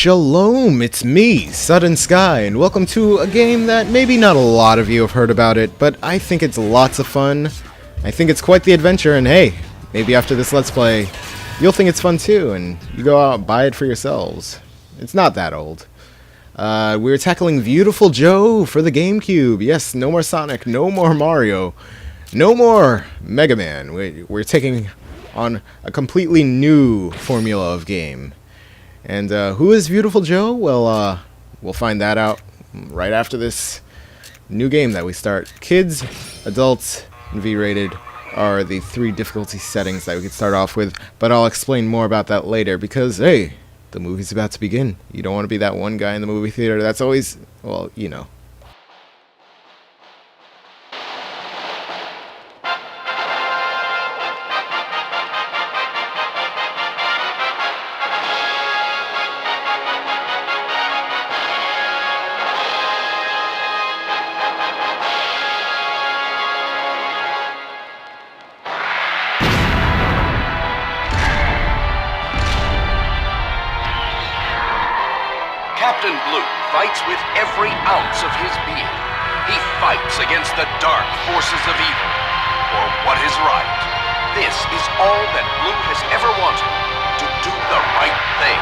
Shalom, it's me, Sudden Skye, and welcome to a game that maybe not a lot of you have heard about it, but I think it's lots of fun. I think it's quite the adventure, and hey, maybe after this Let's Play, you'll think it's fun too, and you go out and buy it for yourselves. It's not that old. We're tackling Viewtiful Joe for the GameCube. Yes, no more Sonic, no more Mario, no more Mega Man. We're taking on a completely new formula of game. And who is Viewtiful Joe? Well, we'll find that out right after this new game that we start. Kids, adults, and V-rated are the three difficulty settings that we could start off with, but I'll explain more about that later because, hey, the movie's about to begin. You don't want to be that one guy in the movie theater that's always, well, you know. Captain Blue fights with every ounce of his being. He fights against the dark forces of evil, for what is right. This is all that Blue has ever wanted, to do the right thing.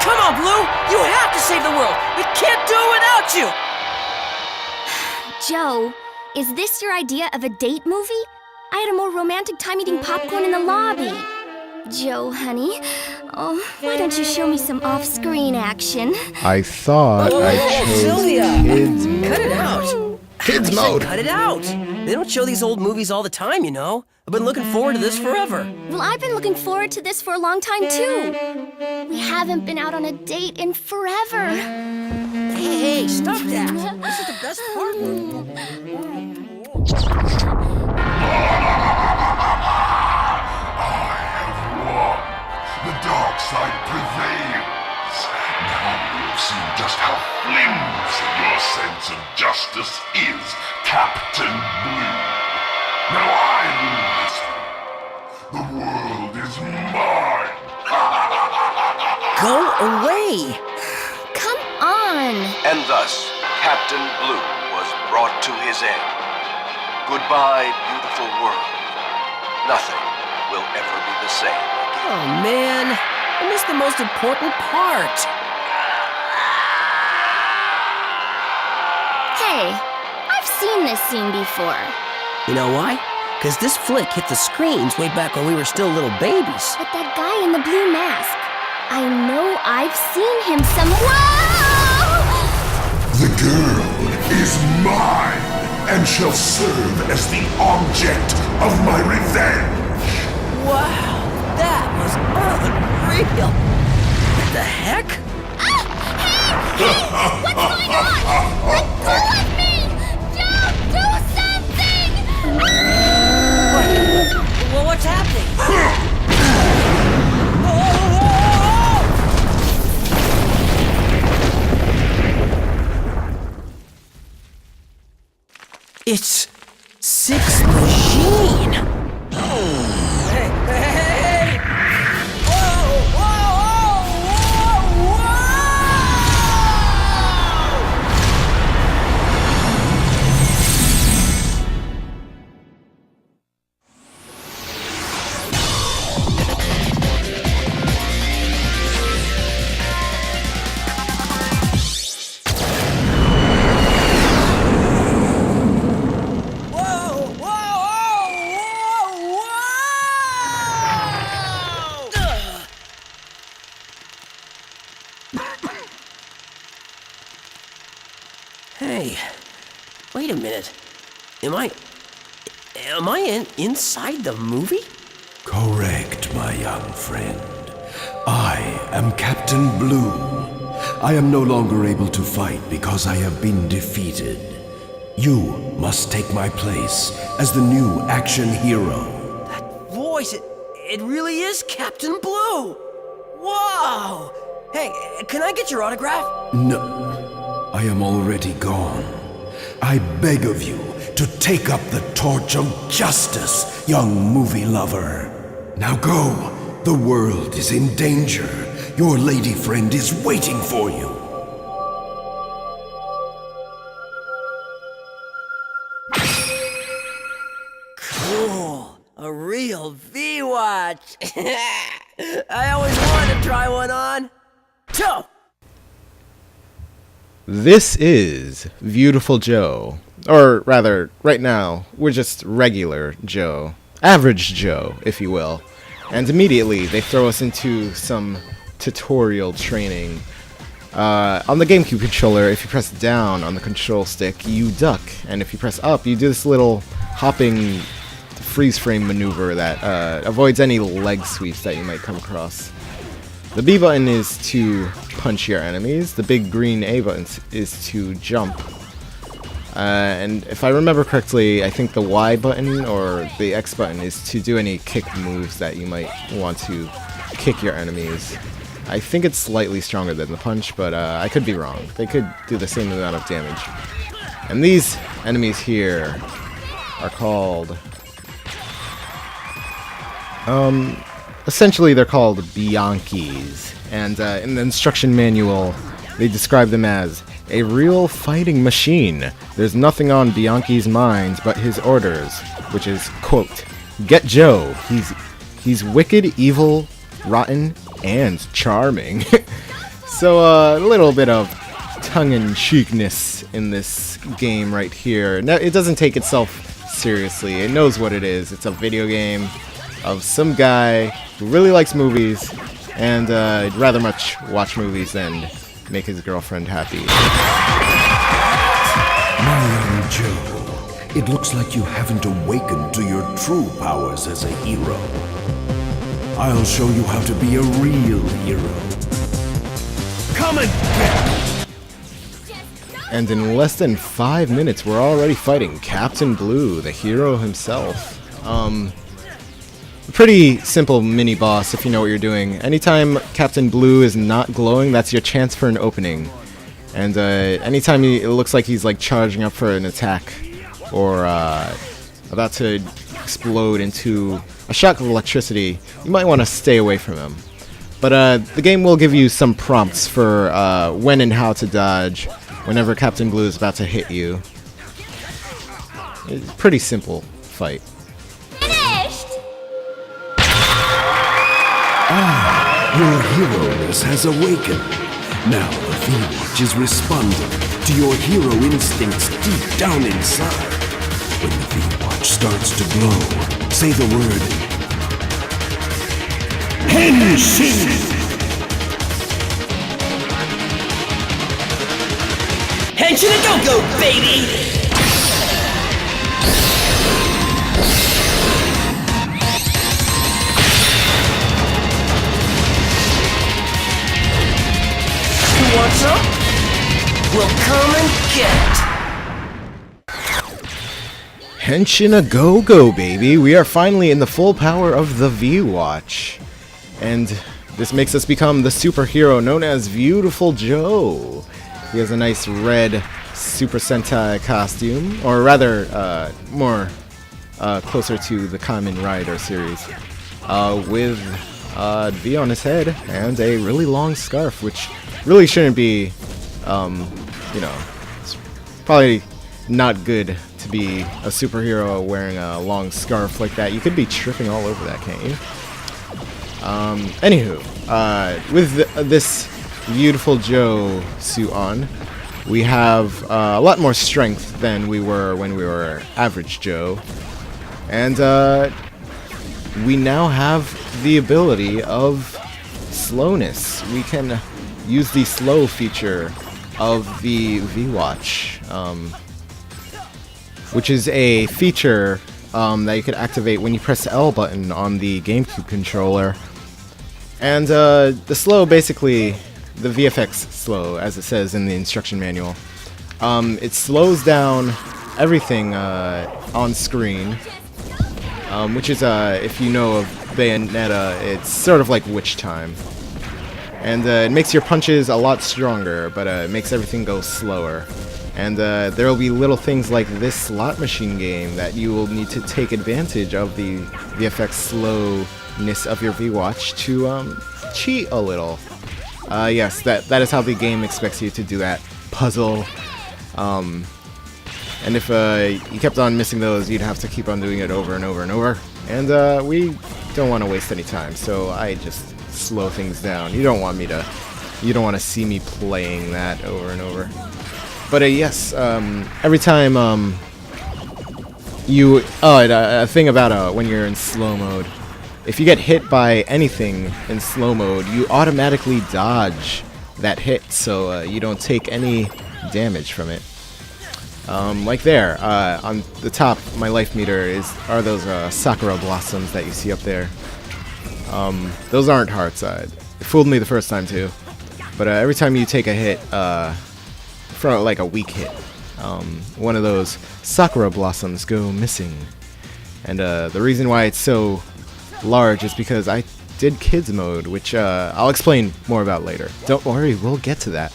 Come on, Blue! You have to save the world! We can't do it without you! Joe, is this your idea of a date movie? I had a more romantic time eating popcorn in the lobby. Joe, honey, oh, why don't you show me some off-screen action? I thought I chose Sylvia! kids mode. Cut it out! Kids I said mode. cut it out! They don't show these old movies all the time, you know. I've been looking forward to this forever. Well, I've been looking forward to this for a long time, too. We haven't been out on a date in forever. Hey, stop that! This is the best part. The dark side prevails. Now you've seen just how flimsy your sense of justice is, Captain Blue. Now I rule this one. The world is mine. Go away! Come on. And thus, Captain Blue was brought to his end. Goodbye, beautiful world. Nothing will ever be the same again. Oh, man. I missed the most important part. Hey, I've seen this scene before. You know why? Because this flick hit the screens way back when we were still little babies. But that guy in the blue mask, I know I've seen him somewhere. The girl is mine and shall serve as the object of my revenge. Wow, that was unreal. What the heck? Hey, what's going on? Let go of me! Don't do something! Well, what's happening? It's Six Machine! Hey, hey, hey! Whoa, whoa, whoa, whoa, Hey, wait a minute. Am I inside the movie? Correct, my young friend. I am Captain Blue. I am no longer able to fight because I have been defeated. You must take my place as the new action hero. That voice, it really is Captain Blue! Whoa! Hey, can I get your autograph? No, I am already gone. I beg of you to take up the torch of justice, young movie lover. Now go. The world is in danger. Your lady friend is waiting for you. Cool. A real V-Watch. I always wanted to try one on. Toe! This is Viewtiful Joe. Or rather, right now, we're just regular Joe. Average Joe, if you will. And immediately, they throw us into some tutorial training. On the GameCube controller, if you press down on the control stick, you duck. And if you press up, you do this little hopping freeze frame maneuver that avoids any leg sweeps that you might come across. The B button is to punch your enemies. The big green A button is to jump. And if I remember correctly, I think the Y button or the X button is to do any kick moves that you might want to kick your enemies. I think it's slightly stronger than the punch, but I could be wrong. They could do the same amount of damage. And these enemies here are called... essentially they're called Bianchis. And in the instruction manual, they describe them as a real fighting machine. There's nothing on Bianchi's mind but his orders, which is, quote, "Get Joe. He's wicked, evil, rotten, and charming." So a little bit of tongue-in-cheekness in this game right here. Now, it doesn't take itself seriously. It knows what it is. It's a video game of some guy who really likes movies and rather much watch movies than make his girlfriend happy. My young Joe, it looks like you haven't awakened to your true powers as a hero. I'll show you how to be a real hero. Come and get it! And in less than 5 minutes, we're already fighting Captain Blue, the hero himself. Pretty simple mini-boss if you know what you're doing. Anytime Captain Blue is not glowing, that's your chance for an opening. And anytime it looks like he's like charging up for an attack or about to explode into a shock of electricity, you might want to stay away from him. But the game will give you some prompts for when and how to dodge whenever Captain Blue is about to hit you. It's a pretty simple fight. Your hero-ness has awakened. Now the V-Watch is responding to your hero instincts deep down inside. When the V-Watch starts to glow, say the word Henshin! Henshin Go Go Baby! Want some? We'll come and get it! Henshin Go Go Baby! We are finally in the full power of the V-Watch. And this makes us become the superhero known as Viewtiful Joe. He has a nice red Super Sentai costume, or rather, more closer to the Kamen Rider series, with V on his head and a really long scarf, which really shouldn't be, you know, it's probably not good to be a superhero wearing a long scarf like that. You could be tripping all over that, can't you? Anywho, with this Viewtiful Joe suit on, we have a lot more strength than we were when we were average Joe. And we now have the ability of slowness. We can use the slow feature of the V-Watch, which is a feature that you could activate when you press the L button on the GameCube controller. And the slow, basically, the VFX slow, as it says in the instruction manual, it slows down everything on screen, which is, if you know of Bayonetta, it's sort of like Witch Time. And it makes your punches a lot stronger, but it makes everything go slower. And there will be little things like this slot machine game that you will need to take advantage of the VFX slowness of your V-Watch to cheat a little. Yes, that is how the game expects you to do that puzzle. And if you kept on missing those, you'd have to keep on doing it over and over and over. And we don't want to waste any time, so I just slow things down. You don't want to see me playing that over and over. But yes, every time a thing about when you're in slow mode, if you get hit by anything in slow mode, you automatically dodge that hit, so you don't take any damage from it. Like there, on the top, my life meter are those Sakura blossoms that you see up there. Those aren't hearts. It fooled me the first time too. But every time you take a hit, for like a weak hit, one of those Sakura blossoms go missing. And the reason why it's so large is because I did kids mode, which I'll explain more about later. Don't worry, we'll get to that.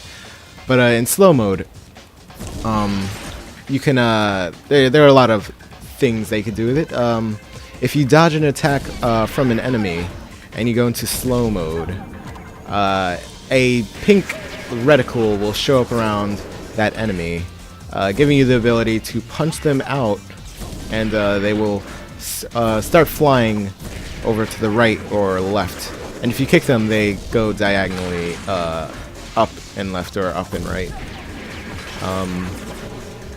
But in slow mode, you can there are a lot of things they could do with it. If you dodge an attack from an enemy and you go into slow mode, a pink reticle will show up around that enemy, giving you the ability to punch them out, and they will start flying over to the right or left. And if you kick them, they go diagonally up and left or up and right.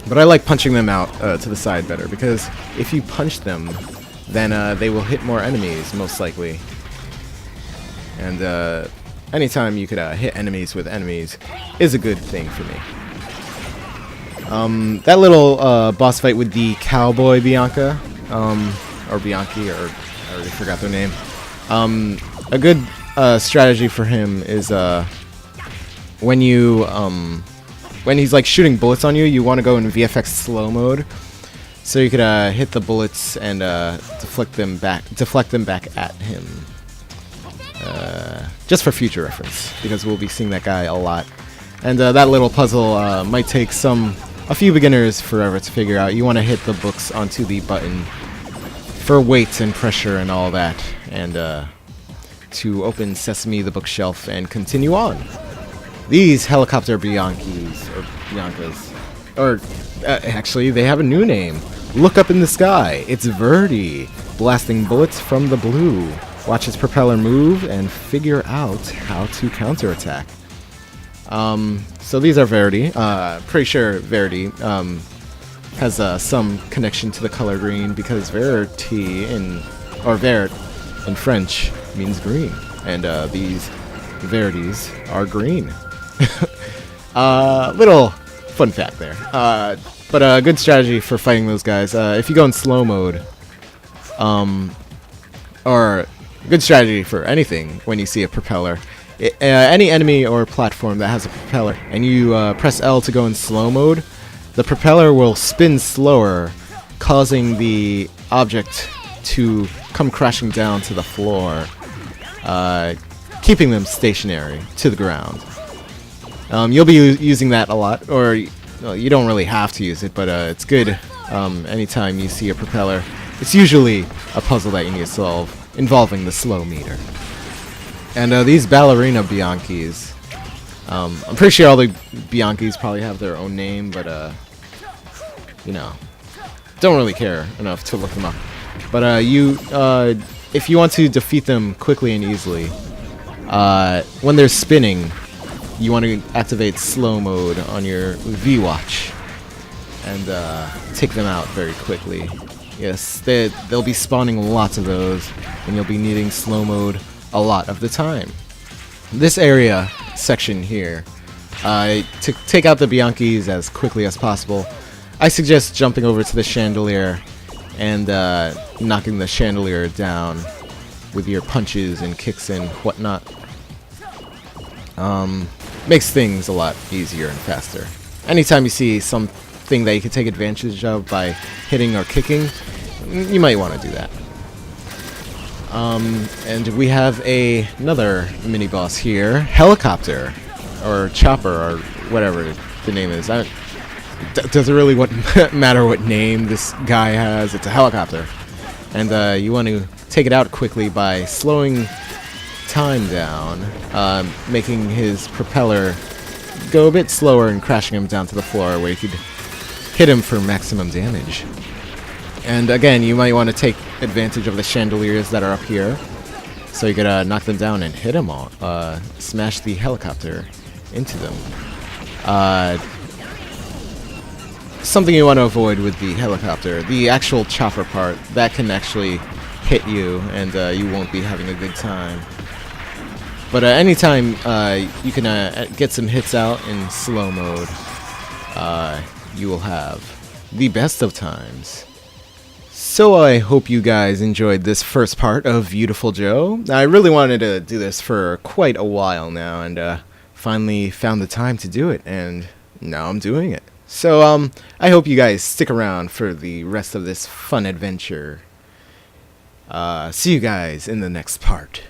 But I like punching them out to the side better, because if you punch them, then they will hit more enemies, most likely. And anytime you could hit enemies with enemies is a good thing for me. That little boss fight with the cowboy Bianca, or Bianchi, or I already forgot their name. A good strategy for him is when he's like shooting bullets on you, you want to go in VFX slow mode, so you could hit the bullets and deflect them back at him. Just for future reference, because we'll be seeing that guy a lot. And that little puzzle might take a few beginners forever to figure out. You want to hit the books onto the button for weight and pressure and all that, and to open Sesame the bookshelf and continue on. These helicopter Bianchis, or Biancas, or actually they have a new name. Look up in the sky, it's Verdi, blasting bullets from the blue. Watch his propeller move and figure out how to counterattack. So these are Verdi. Pretty sure Verdi has some connection to the color green, because vert in French means green, and these Verdis are green. Little fun fact there. But a good strategy for fighting those guys. If you go in slow mode, or good strategy for anything when you see a propeller. Any enemy or platform that has a propeller, and you press L to go in slow mode, the propeller will spin slower, causing the object to come crashing down to the floor, keeping them stationary to the ground. You'll be using that a lot, or you don't really have to use it, but it's good anytime you see a propeller. It's usually a puzzle that you need to solve, involving the slow meter. And these ballerina Bianchis, I'm pretty sure all the Bianchis probably have their own name, but don't really care enough to look them up. But if you want to defeat them quickly and easily, when they're spinning, you want to activate slow mode on your V-Watch and take them out very quickly. Yes, they'll be spawning lots of those, and you'll be needing slow mode a lot of the time. This area section here, to take out the Bianchis as quickly as possible, I suggest jumping over to the chandelier and knocking the chandelier down with your punches and kicks and whatnot. Makes things a lot easier and faster. Anytime you see something that you can take advantage of by hitting or kicking, you might want to do that. And we have another mini boss here, Helicopter, or Chopper, or whatever the name is. Does it really matter what name this guy has? It's a helicopter, and you want to take it out quickly by slowing time down, making his propeller go a bit slower and crashing him down to the floor where you could hit him for maximum damage. And again, you might want to take advantage of the chandeliers that are up here, so you could knock them down and hit them all. Smash the helicopter into them. Something you want to avoid with the helicopter, the actual chopper part, that can actually hit you, and you won't be having a good time. But anytime you can get some hits out in slow mode, you will have the best of times. So I hope you guys enjoyed this first part of Viewtiful Joe. I really wanted to do this for quite a while now, and finally found the time to do it, and now I'm doing it. So I hope you guys stick around for the rest of this fun adventure. See you guys in the next part.